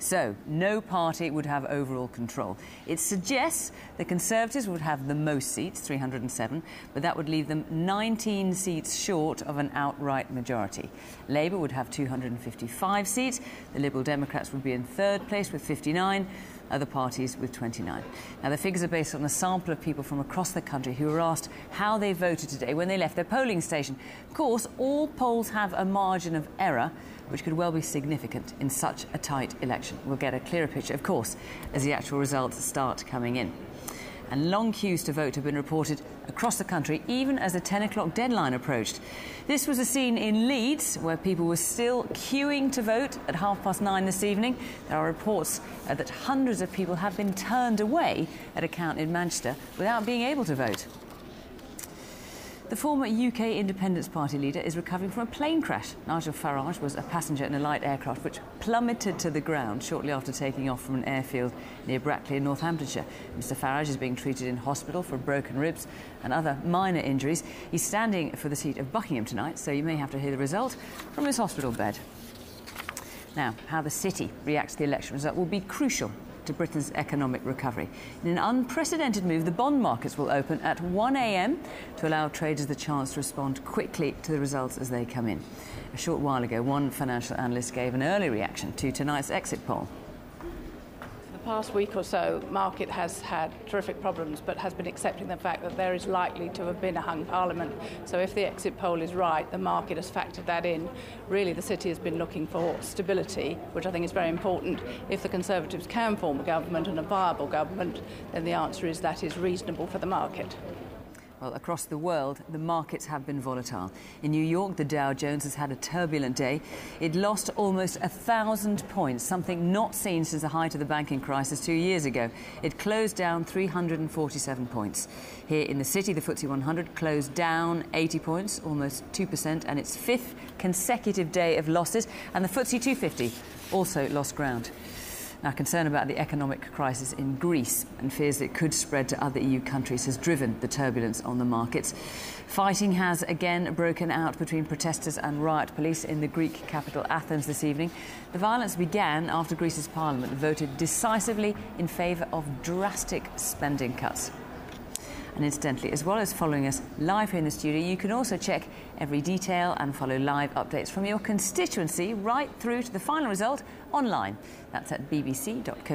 So no party would have overall control. It suggests the Conservatives would have the most seats, 307, but that would leave them 19 seats short of an outright majority. Labour would have 255 seats. The Liberal Democrats would be in third place with 59. Other parties with 29. Now, the figures are based on a sample of people from across the country who were asked how they voted today when they left their polling station. Of course, all polls have a margin of error, which could well be significant in such a tight election. We'll get a clearer picture, of course, as the actual results start coming in. And long queues to vote have been reported across the country, even as the 10 o'clock deadline approached. This was a scene in Leeds, where people were still queuing to vote at 9:30 this evening. There are reports that hundreds of people have been turned away at a count in Manchester without being able to vote. The former UK Independence Party leader is recovering from a plane crash. Nigel Farage was a passenger in a light aircraft which plummeted to the ground shortly after taking off from an airfield near Brackley in Northamptonshire. Mr Farage is being treated in hospital for broken ribs and other minor injuries. He's standing for the seat of Buckingham tonight, so you may have to hear the result from his hospital bed. Now, how the city reacts to the election result will be crucial to Britain's economic recovery. In an unprecedented move, the bond markets will open at 1 a.m. to allow traders the chance to respond quickly to the results as they come in. A short while ago, one financial analyst gave an early reaction to tonight's exit poll. The past week or so, market has had terrific problems, but has been accepting the fact that there is likely to have been a hung parliament. So if the exit poll is right, the market has factored that in. Really, the city has been looking for stability, which I think is very important. If the Conservatives can form a government and a viable government, then the answer is that is reasonable for the market. Well, across the world, the markets have been volatile. In New York, the Dow Jones has had a turbulent day. It lost almost 1,000 points, something not seen since the height of the banking crisis 2 years ago. It closed down 347 points. Here in the city, the FTSE 100 closed down 80 points, almost 2%, and its fifth consecutive day of losses. And the FTSE 250 also lost ground. Now, concern about the economic crisis in Greece and fears it could spread to other EU countries has driven the turbulence on the markets. Fighting has again broken out between protesters and riot police in the Greek capital Athens this evening. The violence began after Greece's parliament voted decisively in favour of drastic spending cuts. And incidentally, as well as following us live here in the studio, you can also check every detail and follow live updates from your constituency right through to the final result online. That's at bbc.co.uk.